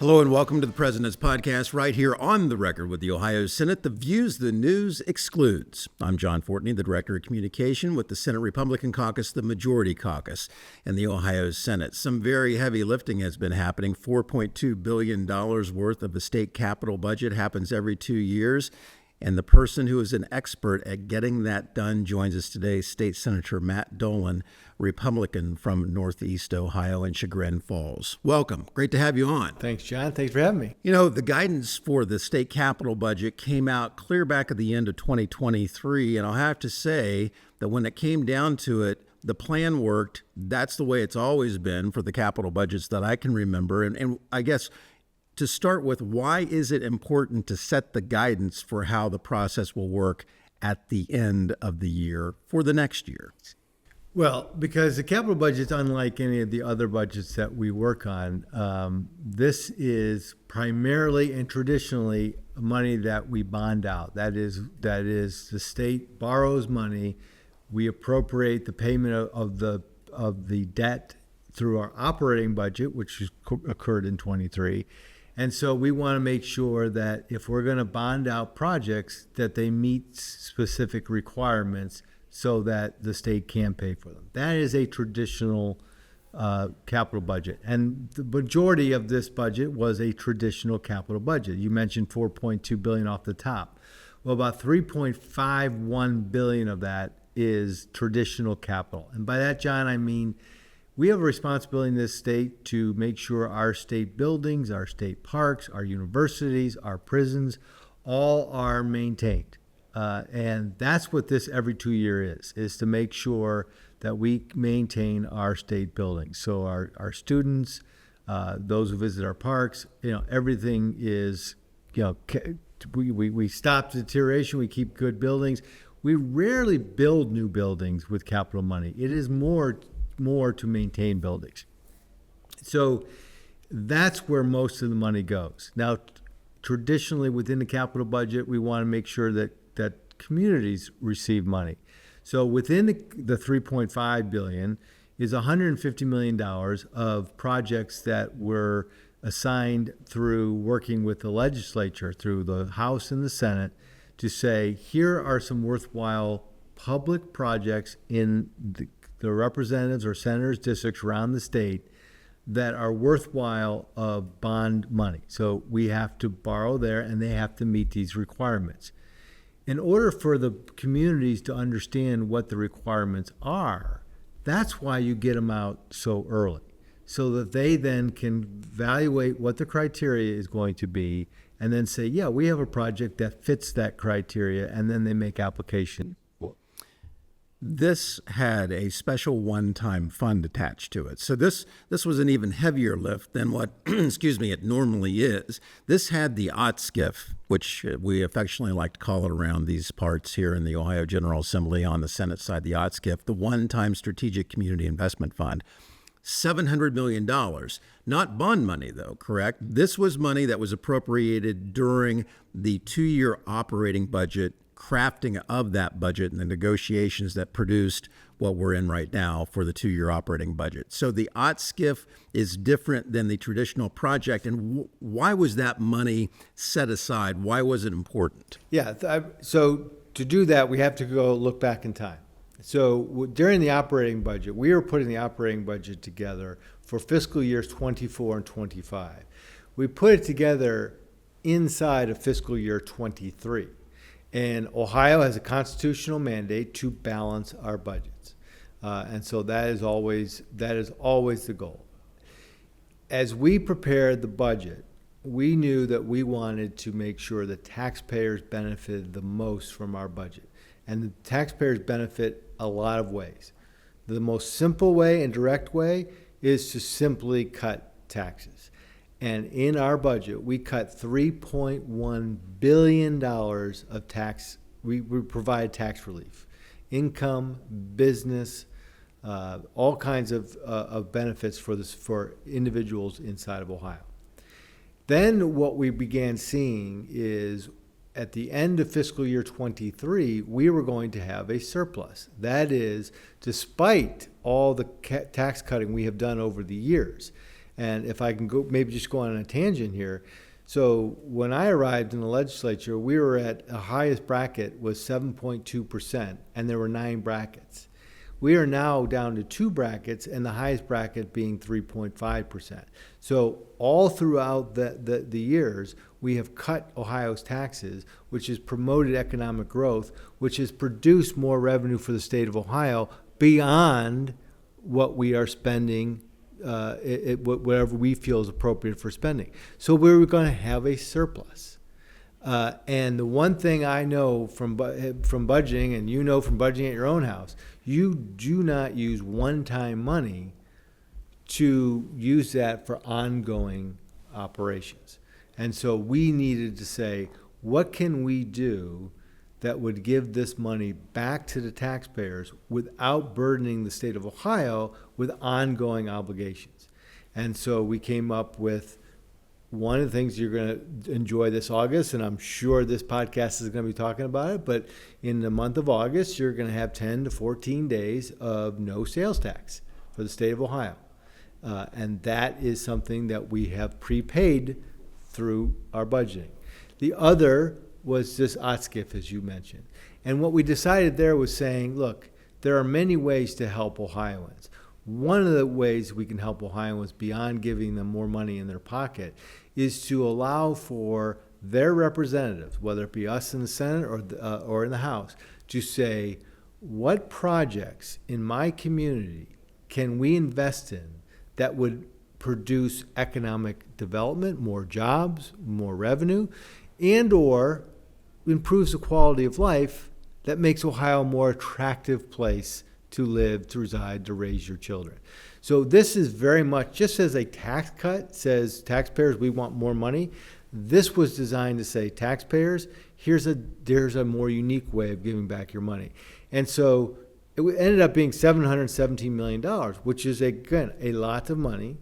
Hello and welcome to the President's Podcast right here on the record with the Ohio Senate. The views the news excludes. I'm John Fortney, the Director of Communication with the Senate Republican Caucus, the Majority Caucus, and the Ohio Senate. Some very heavy lifting has been happening. $4.2 billion worth of a state capital budget happens every 2 years. And the person who is an expert at getting that done joins us today, State Senator Matt Dolan, Republican from Northeast Ohio and Chagrin Falls. Welcome. Great to have you on. Thanks, John. Thanks for having me. You know, the guidance for the state capital budget came out clear back at the end of 2023, and I'll have to say that when it came down to it, the plan worked. That's the way it's always been for the capital budgets that I can remember. And I guess to start with, why is it important to set the guidance for how the process will work at the end of the year for the next year? Well, because the capital budget is unlike any of the other budgets that we work on. This is primarily and traditionally money that we bond out. That is the state borrows money. We appropriate the payment of the debt through our operating budget, which occurred in 23. And so we want to make sure that if we're going to bond out projects, that they meet specific requirements so that the state can pay for them. That is a traditional capital budget. And the majority of this budget was a traditional capital budget. You mentioned $4.2 billion off the top. Well, about $3.51 billion of that is traditional capital. And by that, John, I mean we have a responsibility in this state to make sure our state buildings, our state parks, our universities, our prisons, all are maintained. And that's what this every 2 year is to make sure that we maintain our state buildings. So our students, those who visit our parks, everything is, we stop deterioration, we keep good buildings. We rarely build new buildings with capital money. It is more to maintain buildings. So that's where most of the money goes. Now, traditionally within the capital budget, we want to make sure that communities receive money. So within the $3.5 billion is $150 million of projects that were assigned through working with the legislature, through the House and the Senate, to say, here are some worthwhile public projects in the representatives or senators' districts around the state that are worthwhile of bond money. So we have to borrow there, and they have to meet these requirements. In order for the communities to understand what the requirements are, that's why you get them out so early, so that they then can evaluate what the criteria is going to be and then say, yeah, we have a project that fits that criteria, and then they make application. This had a special one-time fund attached to it. So this was an even heavier lift than what, it normally is. This had the OTSCIF, which we affectionately like to call it around these parts here in the Ohio General Assembly on the Senate side, the OTSCIF, the one-time Strategic Community Investment Fund. $700 million, not bond money though, correct? This was money that was appropriated during the 2-year operating budget, crafting of that budget and the negotiations that produced what we're in right now for the 2-year operating budget. So the OTSCIF is different than the traditional project. And why was that money set aside? Why was it important? Yeah, so to do that, we have to go look back in time. So during the operating budget, we were putting the operating budget together for fiscal years 24 and 25. We put it together inside of fiscal year 23. And Ohio has a constitutional mandate to balance our budgets. And so that is always the goal. As we prepared the budget, we knew that we wanted to make sure that taxpayers benefited the most from our budget. And the taxpayers benefit a lot of ways. The most simple way and direct way is to simply cut taxes. And in our budget, we cut $3.1 billion of tax. We provide tax relief, income, business, all kinds of benefits for individuals inside of Ohio. Then what we began seeing is at the end of fiscal year 23, we were going to have a surplus. That is, despite all the tax cutting we have done over the years, And if I can go, maybe just go on a tangent here. So when I arrived in the legislature, we were at the highest bracket was 7.2%, and there were 9 brackets. We are now down to 2 brackets, and the highest bracket being 3.5%. So all throughout the years, we have cut Ohio's taxes, which has promoted economic growth, which has produced more revenue for the state of Ohio beyond what we are spending, whatever we feel is appropriate for spending. So we're going to have a surplus. And the one thing I know from budgeting, and you know from budgeting at your own house, you do not use one-time money to use that for ongoing operations. And so we needed to say, what can we do that would give this money back to the taxpayers without burdening the state of Ohio with ongoing obligations? And so we came up with one of the things you're going to enjoy this August, and I'm sure this podcast is going to be talking about it, but in the month of August, you're going to have 10 to 14 days of no sales tax for the state of Ohio. And that is something that we have prepaid through our budgeting. The other was this OTSCIF, as you mentioned. And what we decided there was saying, look, there are many ways to help Ohioans. One of the ways we can help Ohioans beyond giving them more money in their pocket is to allow for their representatives, whether it be us in the Senate or in the House, to say, what projects in my community can we invest in that would produce economic development, more jobs, more revenue, and or improves the quality of life that makes Ohio a more attractive place to live, to reside, to raise your children. So this is very much, just as a tax cut says, taxpayers, we want more money. This was designed to say, taxpayers, there's a more unique way of giving back your money. And so it ended up being $717 million, which is, again, a lot of money,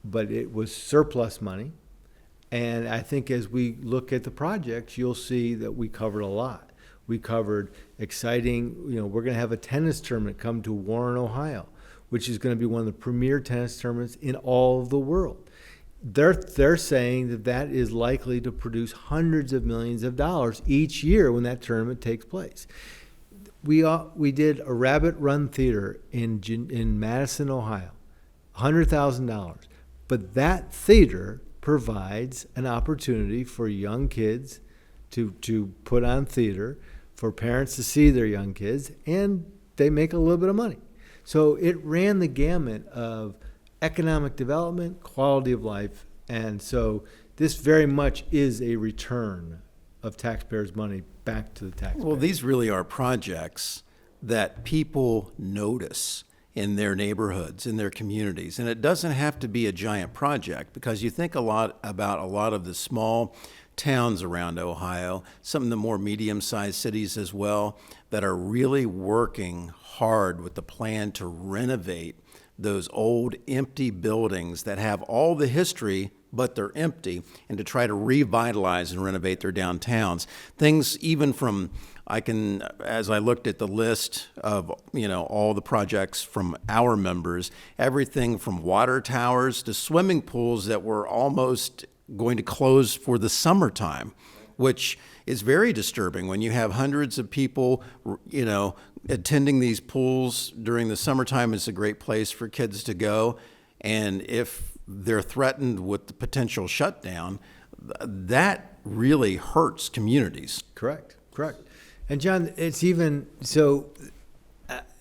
but it was surplus money. And I think as we look at the projects, you'll see that we covered a lot. We covered exciting, we're going to have a tennis tournament come to Warren, Ohio, which is going to be one of the premier tennis tournaments in all of the world. They're saying that is likely to produce hundreds of millions of dollars each year when that tournament takes place. We did a Rabbit Run Theater in Madison, Ohio, $100,000. But that theater provides an opportunity for young kids to put on theater, for parents to see their young kids, and they make a little bit of money. So it ran the gamut of economic development, quality of life, and so this very much is a return of taxpayers' money back to the taxpayers. Well, these really are projects that people notice in their neighborhoods, in their communities. And it doesn't have to be a giant project, because you think a lot about a lot of the small towns around Ohio, some of the more medium-sized cities as well, that are really working hard with the plan to renovate those old empty buildings that have all the history, but they're empty, and to try to revitalize and renovate their downtowns. Things even from, as I looked at the list of, all the projects from our members, everything from water towers to swimming pools that were almost going to close for the summertime, which is very disturbing when you have hundreds of people, attending these pools during the summertime. Is a great place for kids to go. And if they're threatened with the potential shutdown, that really hurts communities. Correct. And John, it's even,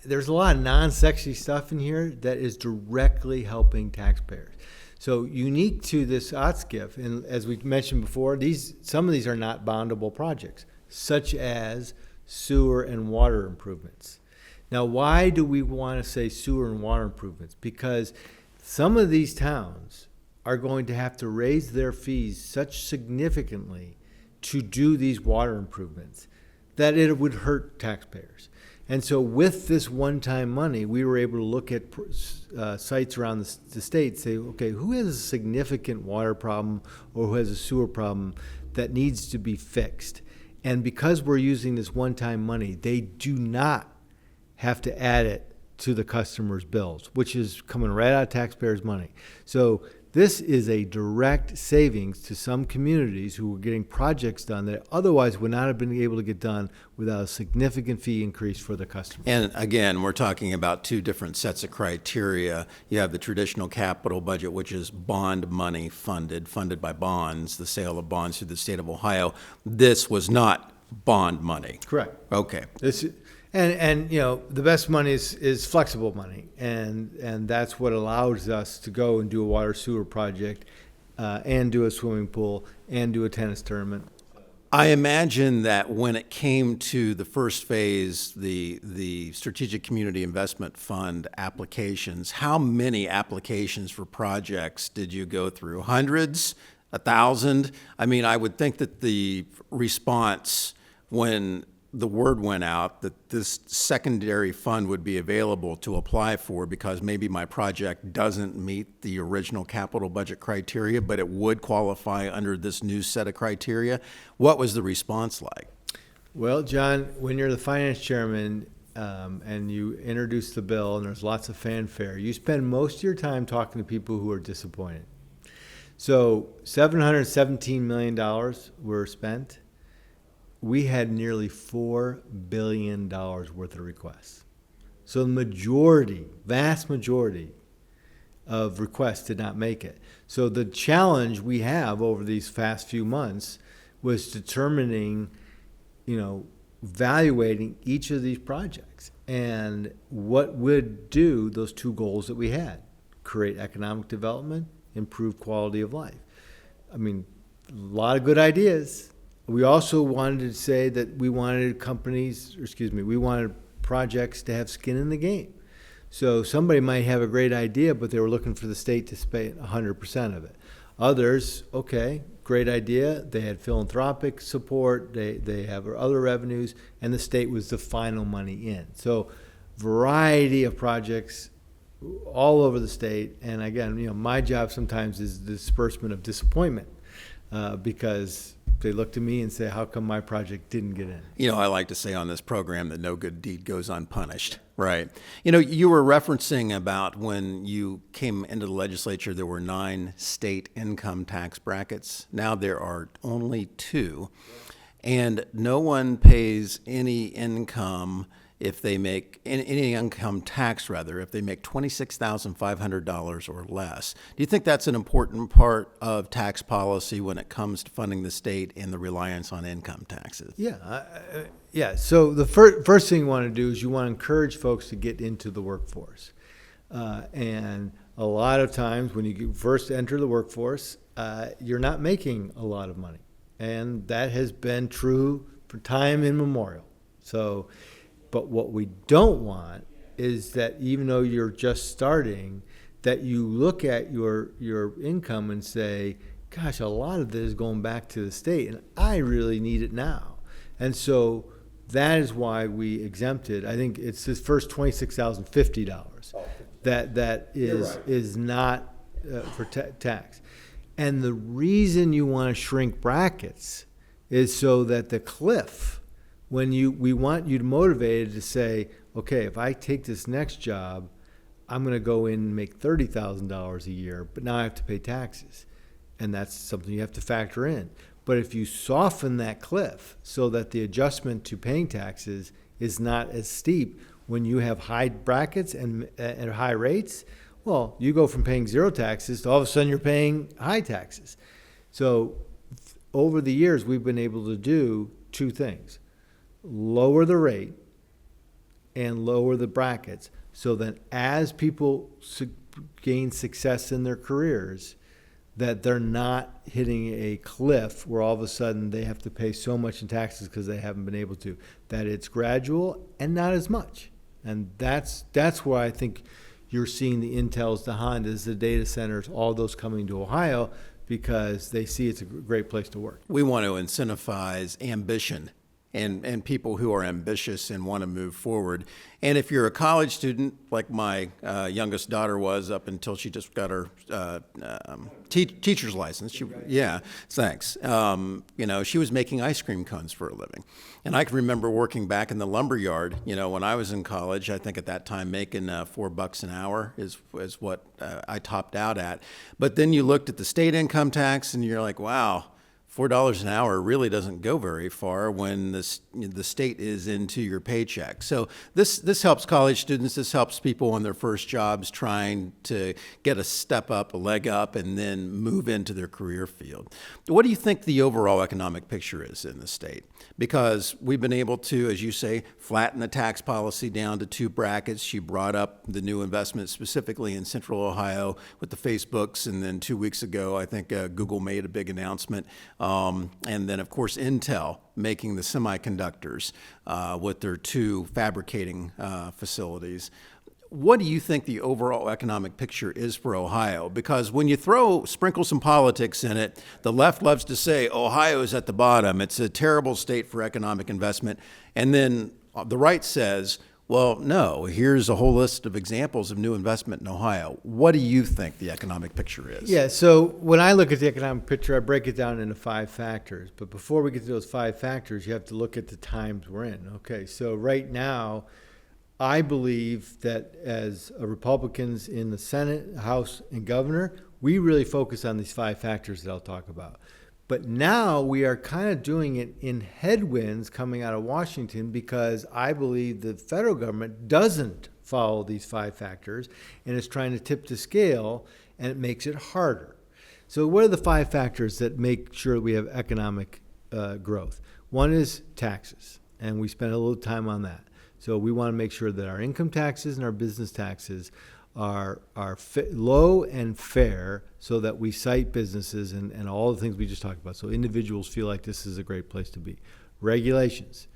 there's a lot of non-sexy stuff in here that is directly helping taxpayers. So unique to this OTSCIF, and as we mentioned before, some of these are not bondable projects, such as sewer and water improvements. Now, why do we want to say sewer and water improvements? Because some of these towns are going to have to raise their fees such significantly to do these water improvements that it would hurt taxpayers. And so with this one-time money, we were able to look at sites around the state, say, okay, who has a significant water problem or who has a sewer problem that needs to be fixed? And because we're using this one-time money, they do not have to add it to the customer's bills, which is coming right out of taxpayers' money. So this is a direct savings to some communities who were getting projects done that otherwise would not have been able to get done without a significant fee increase for the customer. And again, we're talking about two different sets of criteria. You have the traditional capital budget, which is bond money funded by bonds, the sale of bonds through the state of Ohio. This was not bond money. Correct. Okay. And the best money is flexible money, and that's what allows us to go and do a water sewer project, and do a swimming pool, and do a tennis tournament. I imagine that when it came to the first phase, the Strategic Community Investment Fund applications, how many applications for projects did you go through? Hundreds? 1,000? I mean, I would think that the response when the word went out that this secondary fund would be available to apply for because maybe my project doesn't meet the original capital budget criteria, but it would qualify under this new set of criteria. What was the response like? Well, John, when you're the finance chairman and you introduce the bill and there's lots of fanfare, you spend most of your time talking to people who are disappointed. So $717 million were spent. We had nearly $4 billion worth of requests. So the vast majority of requests did not make it. So the challenge we have over these past few months was determining, evaluating each of these projects and what would do those two goals that we had: create economic development, improve quality of life. I mean, a lot of good ideas. We also wanted to say that we wanted we wanted projects to have skin in the game. So somebody might have a great idea, but they were looking for the state to pay 100% of it. Others, okay, great idea. They had philanthropic support. They have other revenues, and the state was the final money in. So variety of projects all over the state. And again, my job sometimes is the disbursement of disappointment because they look to me and say, how come my project didn't get in? I like to say on this program that no good deed goes unpunished, right? You were referencing about when you came into the legislature, there were 9 state income tax brackets. Now there are only 2, and no one pays any income if they make any income tax, rather, if they make $26,500 or less. Do you think that's an important part of tax policy when it comes to funding the state and the reliance on income taxes? Yeah. So the first thing you want to do is you want to encourage folks to get into the workforce. And a lot of times when you first enter the workforce, you're not making a lot of money. And that has been true for time immemorial. But what we don't want is that even though you're just starting, that you look at your income and say, gosh, a lot of this is going back to the state, and I really need it now. And so that is why we exempted, I think it's this first $26,050 that is not for tax. And the reason you want to shrink brackets is so that the cliff, we want you motivated to say, okay, if I take this next job, I'm going to go in and make $30,000 a year, but now I have to pay taxes. And that's something you have to factor in. But if you soften that cliff so that the adjustment to paying taxes is not as steep when you have high brackets and high rates, well, you go from paying 0 taxes to all of a sudden you're paying high taxes. So over the years, we've been able to do 2 things: lower the rate and lower the brackets, so that as people gain success in their careers, that they're not hitting a cliff where all of a sudden they have to pay so much in taxes because they haven't been able to, that it's gradual and not as much. And that's why I think you're seeing the Intels, the Hondas, the data centers, all those coming to Ohio, because they see it's a great place to work. We want to incentivize ambition and people who are ambitious and want to move forward. And if you're a college student, like my youngest daughter was up until she just got her teacher's license, yeah, thanks. She was making ice cream cones for a living. And I can remember working back in the lumber yard, when I was in college. I think at that time making $4 an hour is what I topped out at. But then you looked at the state income tax and you're like, wow, $4 an hour really doesn't go very far when the state is into your paycheck. So this helps college students. This helps people on their first jobs trying to get a step up, a leg up, and then move into their career field. What do you think the overall economic picture is in the state? Because we've been able to, as you say, flatten the tax policy down to 2 brackets. You brought up the new investment specifically in Central Ohio with the Facebooks, and then 2 weeks ago, I think Google made a big announcement. And then, of course, Intel making the semiconductors with their 2 fabricating facilities. What do you think the overall economic picture is for Ohio? Because when you sprinkle some politics in it, the left loves to say Ohio is at the bottom. It's a terrible state for economic investment. And then the right says, well, no, here's a whole list of examples of new investment in Ohio. What do you think the economic picture is? Yeah, so when I look at the economic picture, I break it down into 5 factors. But before we get to those 5 factors, you have to look at the times we're in. Okay, so right now, I believe that as Republicans in the Senate, House, and Governor, we really focus on these 5 factors that I'll talk about. But now we are kind of doing it in headwinds coming out of Washington because I believe the federal government doesn't follow these 5 factors and is trying to tip the scale, and it makes it harder. So what are the 5 factors that make sure we have economic growth? One is taxes, and we spent a little time on that. So we want to make sure that our income taxes and our business taxes are low and fair so that we cite businesses and all the things we just talked about. So individuals feel like this is a great place to be. Regulations.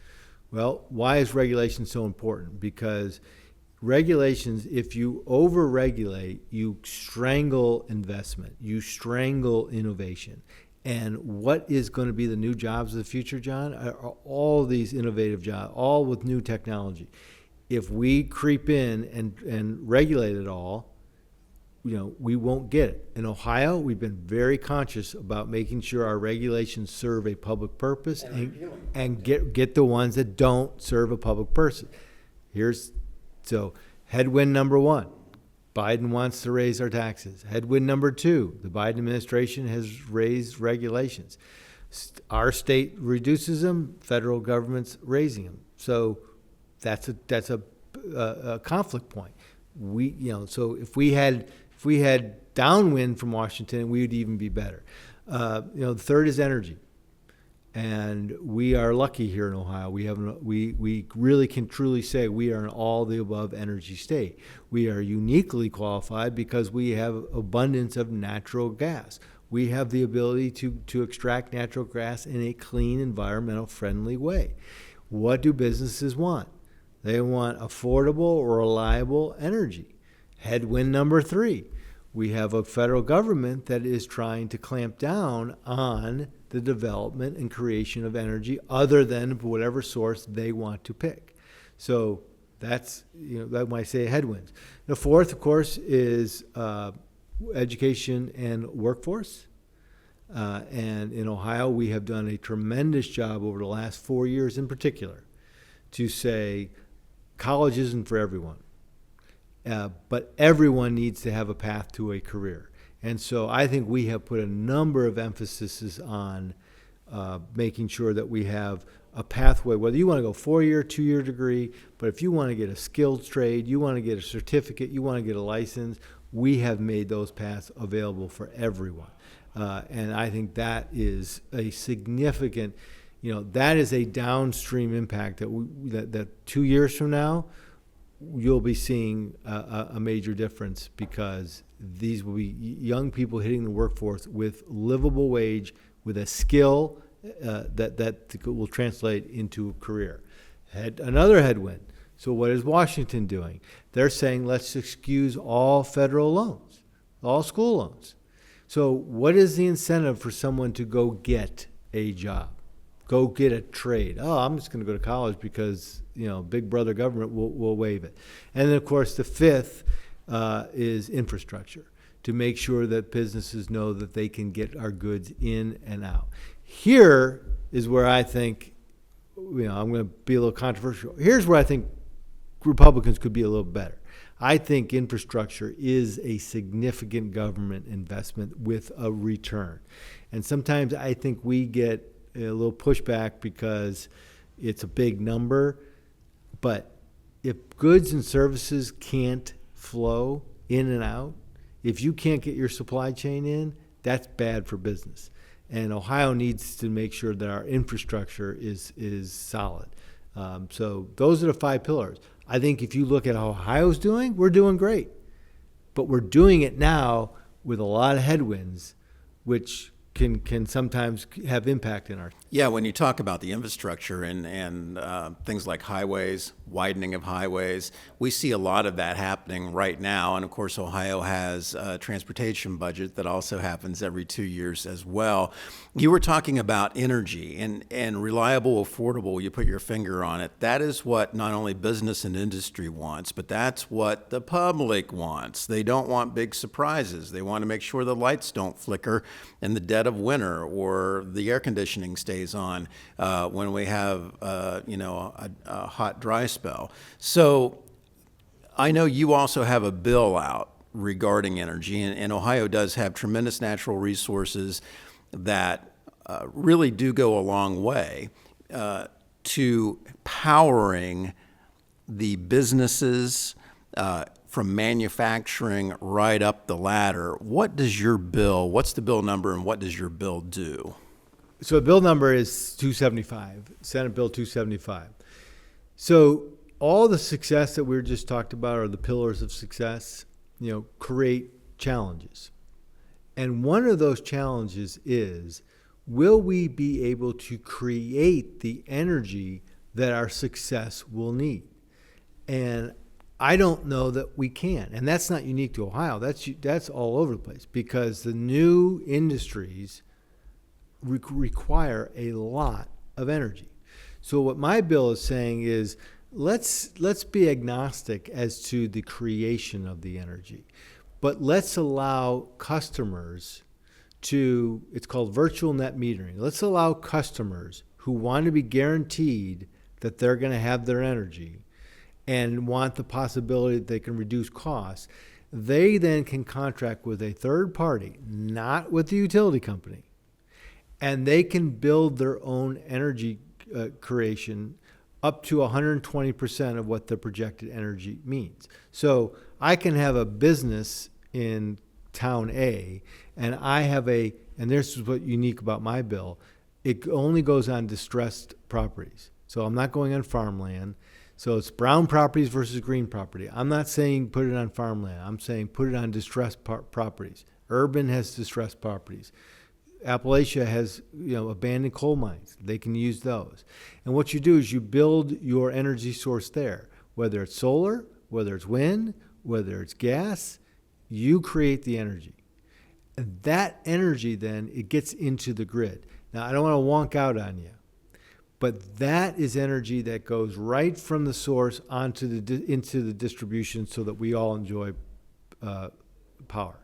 Well, why is regulation so important? Because regulations, if you over-regulate, you strangle investment, you strangle innovation. And what is going to be the new jobs of the future, John, are all these innovative jobs, all with new technology. If we creep in and regulate it all, we won't get it. In Ohio, we've been very conscious about making sure our regulations serve a public purpose and get the ones that don't serve a public purpose. So headwind number 1, Biden wants to raise our taxes. Headwind number 2, the Biden administration has raised regulations. Our state reduces them, federal government's raising them. So that's a conflict point. So if we had downwind from Washington, we would even be better. The third is energy, and we are lucky here in Ohio. We really can truly say we are an all the above energy state. We are uniquely qualified because we have abundance of natural gas. We have the ability to extract natural gas in a clean, environmental friendly way. What do businesses want? They want affordable, reliable energy. Headwind number 3, we have a federal government that is trying to clamp down on the development and creation of energy other than whatever source they want to pick. So that's, that might say headwinds. The fourth, of course, is education and workforce. And in Ohio, we have done a tremendous job over the last 4 years in particular to say college isn't for everyone, but everyone needs to have a path to a career. And so I think we have put a number of emphases on making sure that we have a pathway, whether you want to go 4-year, 2-year degree, but if you want to get a skilled trade, you want to get a certificate, you want to get a license, we have made those paths available for everyone. And I think that is a significant, that is a downstream impact that 2 years from now, you'll be seeing a major difference because these will be young people hitting the workforce with livable wage, with a skill that will translate into a career. Another headwind. So what is Washington doing? They're saying let's excuse all federal loans, all school loans. So what is the incentive for someone to go get a job? go get a trade. Oh, I'm just going to go to college because, big brother government will waive it. And then, of course, the fifth is infrastructure, to make sure that businesses know that they can get our goods in and out. Here is where I think, I'm going to be a little controversial. Here's where I think Republicans could be a little better. I think infrastructure is a significant government investment with a return. And sometimes I think we get a little pushback because it's a big number. But if goods and services can't flow in and out, if you can't get your supply chain in, that's bad for business. And Ohio needs to make sure that our infrastructure is solid. So those are the 5 pillars. I think if you look at how Ohio's doing, we're doing great. But we're doing it now with a lot of headwinds, which can sometimes have impact in our. Yeah, when you talk about the infrastructure and things like highways, widening of highways, we see a lot of that happening right now. And of course, Ohio has a transportation budget that also happens every 2 years as well. You were talking about energy and reliable, affordable. You put your finger on it. That is what not only business and industry wants, but that's what the public wants. They don't want big surprises. They want to make sure the lights don't flicker in the dead of winter, or the air conditioning stays on when we have a hot dry spell. So I know you also have a bill out regarding energy, and Ohio does have tremendous natural resources that really do go a long way to powering the businesses from manufacturing right up the ladder. What's the bill number, and what does your bill do? So the bill number is 275, Senate Bill 275. So all the success that we just talked about, or the pillars of success, create challenges. And one of those challenges is, will we be able to create the energy that our success will need? And I don't know that we can. And that's not unique to Ohio. That's all over the place, because the new industries require a lot of energy. So what my bill is saying is, let's be agnostic as to the creation of the energy, but let's allow customers to, it's called virtual net metering. Let's allow customers who want to be guaranteed that they're going to have their energy and want the possibility that they can reduce costs. They then can contract with a third party, not with the utility company, and they can build their own energy creation up to 120% of what the projected energy means. So I can have a business in town A, and and this is what's unique about my bill, it only goes on distressed properties. So I'm not going on farmland. So it's brown properties versus green property. I'm not saying put it on farmland. I'm saying put it on distressed properties. Urban has distressed properties. Appalachia has, abandoned coal mines. They can use those. And what you do is you build your energy source there, whether it's solar, whether it's wind, whether it's gas, you create the energy. And that energy then, it gets into the grid. Now, I don't want to wonk out on you, but that is energy that goes right from the source into the distribution so that we all enjoy power.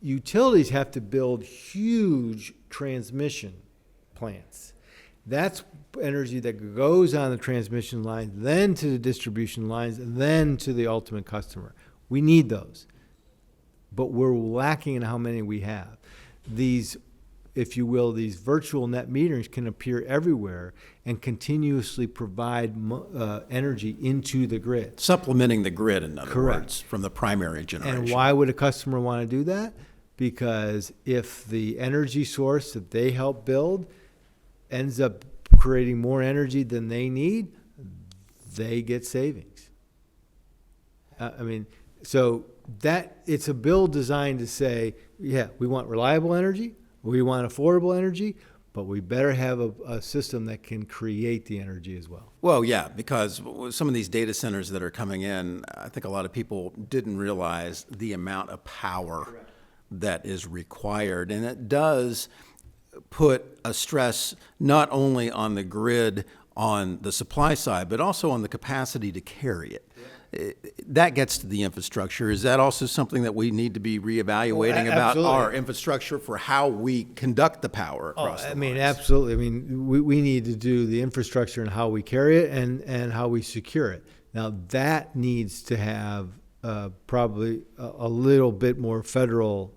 Utilities have to build huge transmission plants. That's energy that goes on the transmission lines, then to the distribution lines, and then to the ultimate customer. We need those, but we're lacking in how many we have. These, if you will, these virtual net meters can appear everywhere and continuously provide energy into the grid. Supplementing the grid, in other Correct. words, from the primary generation. And why would a customer want to do that? Because if the energy source that they help build ends up creating more energy than they need, they get savings. So that it's a bill designed to say, yeah, we want reliable energy, we want affordable energy, but we better have a system that can create the energy as well. Well, yeah, because some of these data centers that are coming in, I think a lot of people didn't realize the amount of power that is required. And it does put a stress not only on the grid on the supply side, but also on the capacity to carry it. That gets to the infrastructure. Is that also something that we need to be reevaluating about absolutely. our infrastructure for how we conduct the power across the lines? Absolutely. I mean, we need to do the infrastructure and how we carry it and how we secure it. Now, that needs to have probably a little bit more federal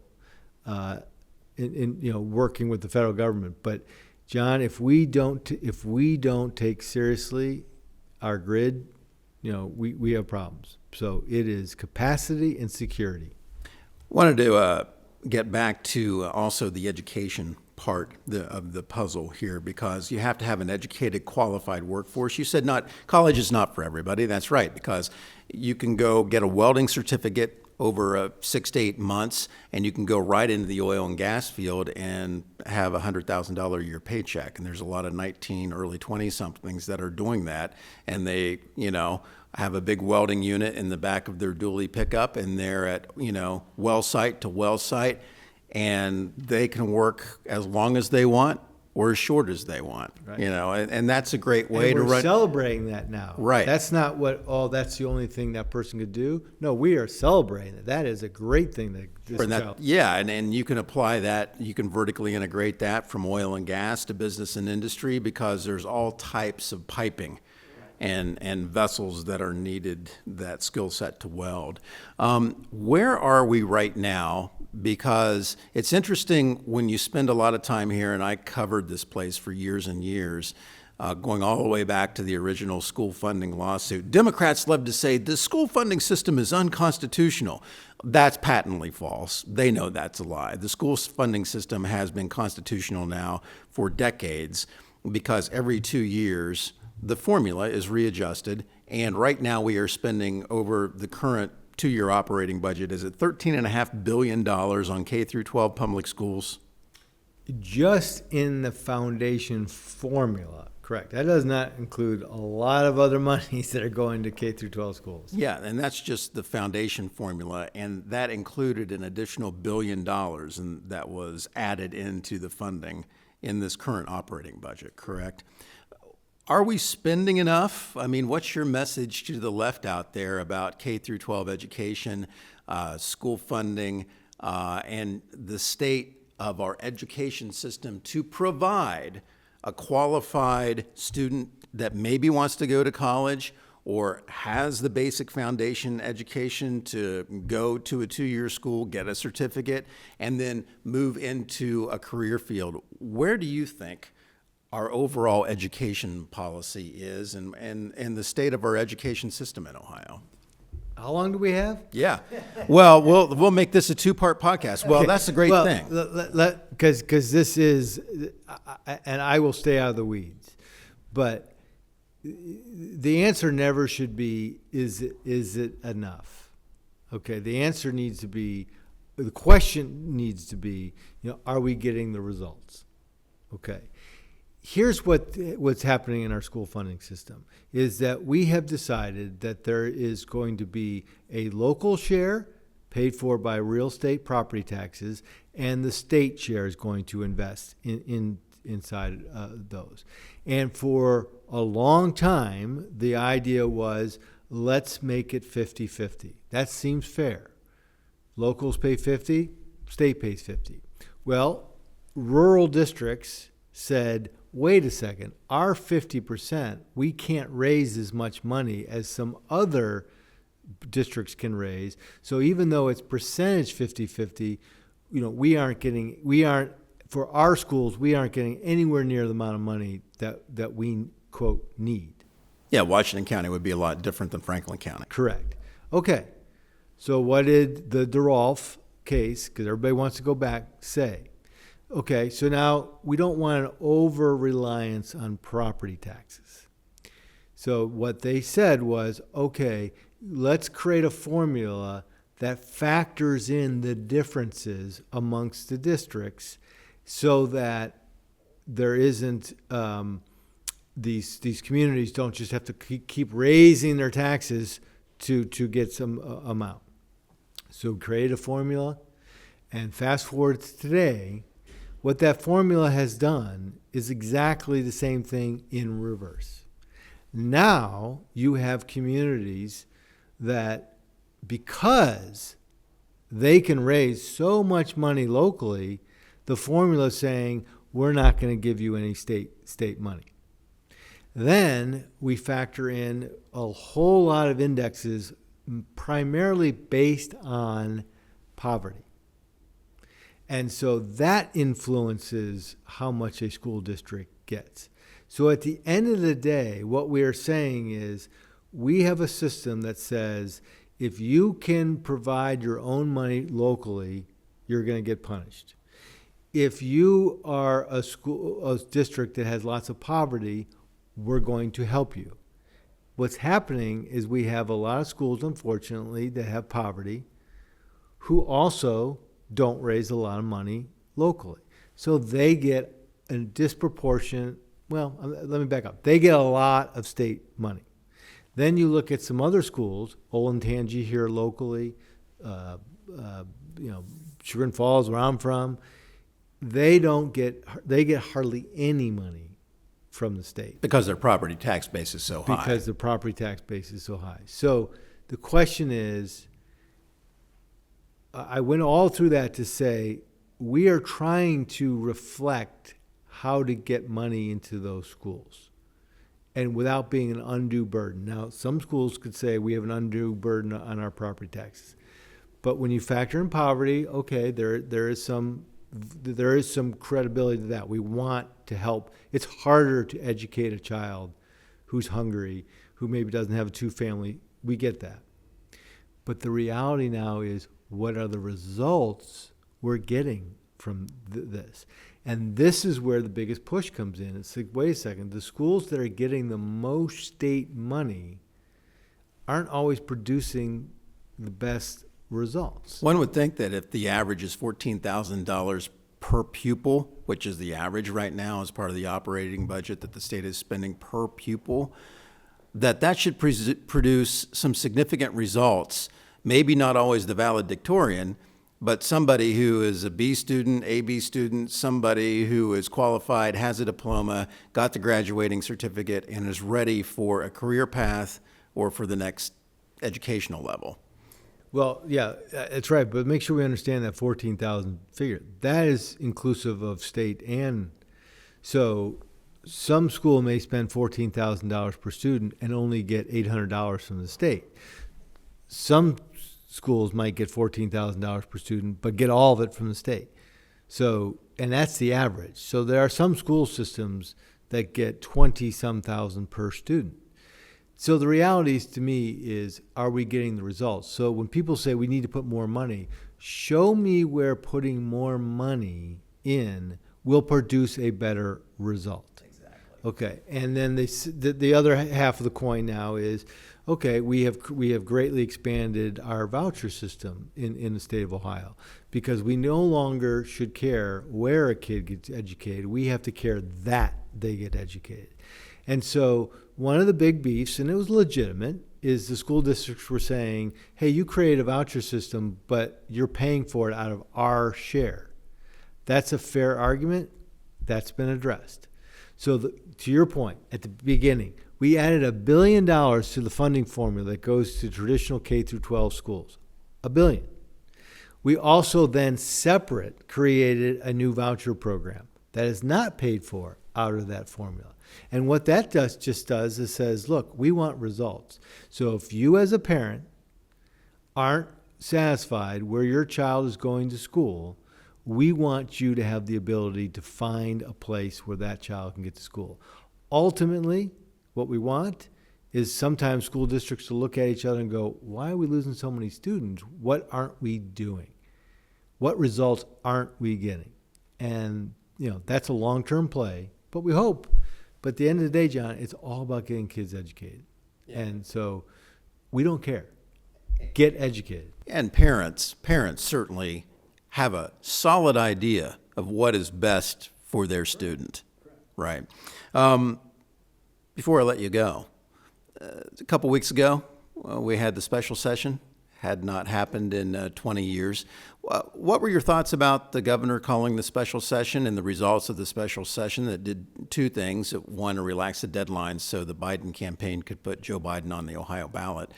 in working with the federal government. But John, if we don't take seriously our grid, we have problems. So it is capacity and security. Wanted to get back to also the education part of the puzzle here, because you have to have an educated, qualified workforce. You said college is not for everybody. That's right, because you can go get a welding certificate over 6 to 8 months, and you can go right into the oil and gas field and have a $100,000 a year paycheck. And there's a lot of 19, early 20-somethings that are doing that, and they, have a big welding unit in the back of their dually pickup, and they're at, well site to well site, and they can work as long as they want or as short as they want, right. And that's a great way and to we're run. Celebrating that now. Right. That's not that's the only thing that person could do. No, we are celebrating it. That is a great thing and you can apply that. You can vertically integrate that from oil and gas to business and industry, because there's all types of piping and vessels that are needed, that skill set to weld. Where are we right now? Because it's interesting when you spend a lot of time here, and I covered this place for years and years, going all the way back to the original school funding lawsuit. Democrats love to say the school funding system is unconstitutional. That's patently false. They know that's a lie. The school funding system has been constitutional now for decades, because every 2 years, the formula is readjusted, and right now we are spending over the current 2-year operating budget, is it $13.5 billion on K through 12 public schools? Just in the foundation formula, correct. That does not include a lot of other monies that are going to K through 12 schools. Yeah, and that's just the foundation formula, and that included an additional $1 billion, and that was added into the funding in this current operating budget, correct? Are we spending enough? I mean, what's your message to the left out there about K through 12 education, school funding, and the state of our education system to provide a qualified student that maybe wants to go to college or has the basic foundation education to go to a 2-year school, get a certificate, and then move into a career field? Where do you think our overall education policy is, and the state of our education system in Ohio? How long do we have? Yeah. Well, we'll make this a 2-part podcast. Well, that's a great thing. Because this is, and I will stay out of the weeds, but the answer never should be, is it enough? Okay, the answer needs to be, the question needs to be, are we getting the results? Okay. Here's what's happening in our school funding system is that we have decided that there is going to be a local share paid for by real estate property taxes, and the state share is going to invest inside those. And for a long time, the idea was, let's make it 50-50. That seems fair. Locals pay 50, state pays 50. Well, rural districts said, wait a second, our 50%, we can't raise as much money as some other districts can raise. So even though it's percentage 50-50, for our schools, we aren't getting anywhere near the amount of money that we, quote, need. Yeah, Washington County would be a lot different than Franklin County. Correct. Okay, so what did the DeRolf case, because everybody wants to go back, say? Okay, so now we don't want an over-reliance on property taxes. So what they said was, okay, let's create a formula that factors in the differences amongst the districts so that there isn't, these communities don't just have to keep raising their taxes to get some amount. So create a formula, and fast forward to today, What that formula has done is exactly the same thing in reverse. Now you have communities that, because they can raise so much money locally, the formula is saying, we're not going to give you any state money. Then we factor in a whole lot of indexes primarily based on poverty. And so that influences how much a school district gets. So at the end of the day, what we are saying is we have a system that says if you can provide your own money locally, you're going to get punished. If you are a district that has lots of poverty, we're going to help you. What's happening is we have a lot of schools, unfortunately, that have poverty who also don't raise a lot of money locally. So they get a disproportionate, well, let me back up. They get a lot of state money. Then you look at some other schools, Olentangy here locally, Chagrin Falls, where I'm from, they get hardly any money from the state. Because their property tax base is so high. Because the property tax base is so high. So the question is, I went all through that to say, we are trying to reflect how to get money into those schools and without being an undue burden. Now, some schools could say we have an undue burden on our property taxes. But when you factor in poverty, okay, there is some credibility to that. We want to help. It's harder to educate a child who's hungry, who maybe doesn't have a two-family. We get that. But the reality now is, what are the results we're getting from this? And this is where the biggest push comes in. It's like, wait a second, the schools that are getting the most state money aren't always producing the best results. One would think that if the average is $14,000 per pupil, which is the average right now as part of the operating budget that the state is spending per pupil, that should produce some significant results. Maybe not always the valedictorian, but somebody who is a B student, a B student, somebody who is qualified, has a diploma, got the graduating certificate, and is ready for a career path or for the next educational level. Well, yeah, that's right. But make sure we understand that 14,000 figure. That is inclusive of state. And so some school may spend $14,000 per student and only get $800 from the state. Some schools might get $14,000 per student, but get all of it from the state. So, and that's the average. So there are some school systems that get 20-some thousand per student. So the reality to me is, are we getting the results? So when people say we need to put more money, show me where putting more money in will produce a better result. Exactly. Okay, and then the other half of the coin now is, okay, we have greatly expanded our voucher system in the state of Ohio because we no longer should care where a kid gets educated. We have to care that they get educated. And so one of the big beefs, and it was legitimate, is the school districts were saying, hey, you create a voucher system, but you're paying for it out of our share. That's a fair argument. That's been addressed. So to your point, at the beginning, we added $1 billion to the funding formula that goes to traditional K through 12 schools. $1 billion. We also then separate created a new voucher program that is not paid for out of that formula. And what that does is says, look, we want results. So if you as a parent aren't satisfied where your child is going to school, we want you to have the ability to find a place where that child can get to school. Ultimately, what we want is sometimes school districts to look at each other and go, why are we losing so many students? What aren't we doing? What results aren't we getting? And, that's a long-term play, but we hope. But at the end of the day, John, it's all about getting kids educated. Yeah. And so we don't care. Get educated. And parents certainly have a solid idea of what is best for their student, right? Before I let you go, a couple weeks ago, we had the special session had not happened in 20 years. What were your thoughts about the governor calling the special session and the results of the special session that did two things? One, relax the deadline so the Biden campaign could put Joe Biden on the Ohio ballot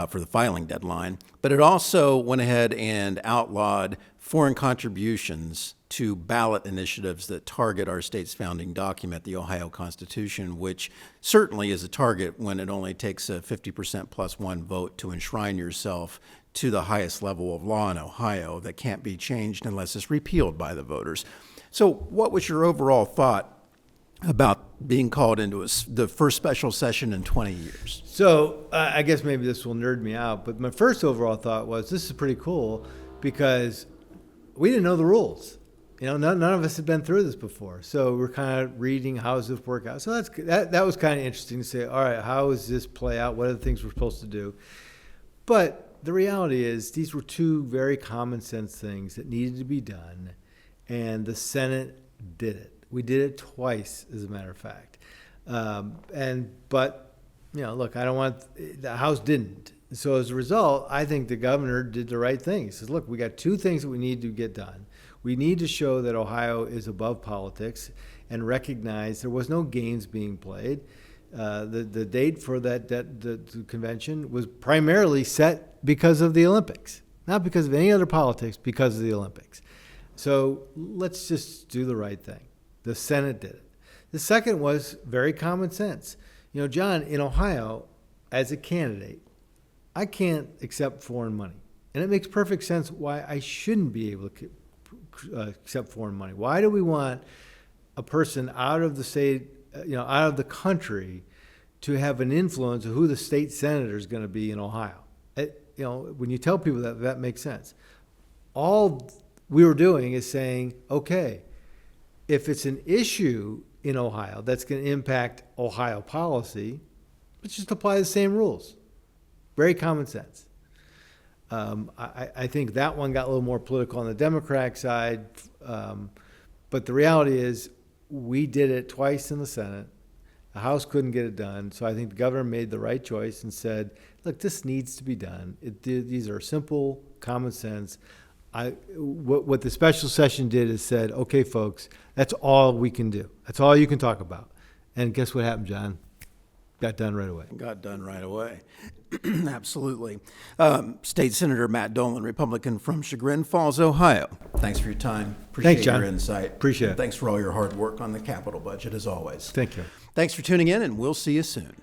for the filing deadline. But it also went ahead and outlawed foreign contributions to ballot initiatives that target our state's founding document, the Ohio Constitution, which certainly is a target when it only takes a 50% plus one vote to enshrine yourself to the highest level of law in Ohio that can't be changed unless it's repealed by the voters. So what was your overall thought about being called into the first special session in 20 years? So I guess maybe this will nerd me out, but my first overall thought was this is pretty cool because we didn't know the rules. You know, none of us had been through this before. So we're kind of reading how does this work out. So that was kind of interesting to say, all right, how does this play out? What are the things we're supposed to do? But the reality is these were two very common sense things that needed to be done, and the Senate did it. We did it twice, as a matter of fact. But you know, look, the House didn't. So as a result, I think the governor did the right thing. He says, look, we got two things that we need to get done. We need to show that Ohio is above politics and recognize there was no games being played. The date for the convention was primarily set because of the Olympics, not because of any other politics, because of the Olympics. So let's just do the right thing. The Senate did it. The second was very common sense. You know, John, in Ohio, as a candidate, I can't accept foreign money. And it makes perfect sense why I shouldn't be able to accept foreign money. Why do we want a person out of the state, out of the country, to have an influence of who the state senator is going to be in Ohio? When you tell people that, that makes sense. All we were doing is saying, okay, if it's an issue in Ohio that's going to impact Ohio policy, let's just apply the same rules. Very common sense. I think that one got a little more political on the Democratic side, but the reality is we did it twice in the Senate. The House couldn't get it done, so I think the governor made the right choice and said, look, this needs to be done. These are simple, common sense. What the special session did is said, okay, folks, that's all we can do. That's all you can talk about. And guess what happened, John? Got done right away. Got done right away. Absolutely. State Senator Matt Dolan, Republican from Chagrin Falls, Ohio. Thanks for your time. Thanks, John. Your insight. Appreciate it. Thanks for all your hard work on the capital budget, as always. Thank you. Thanks for tuning in, and we'll see you soon.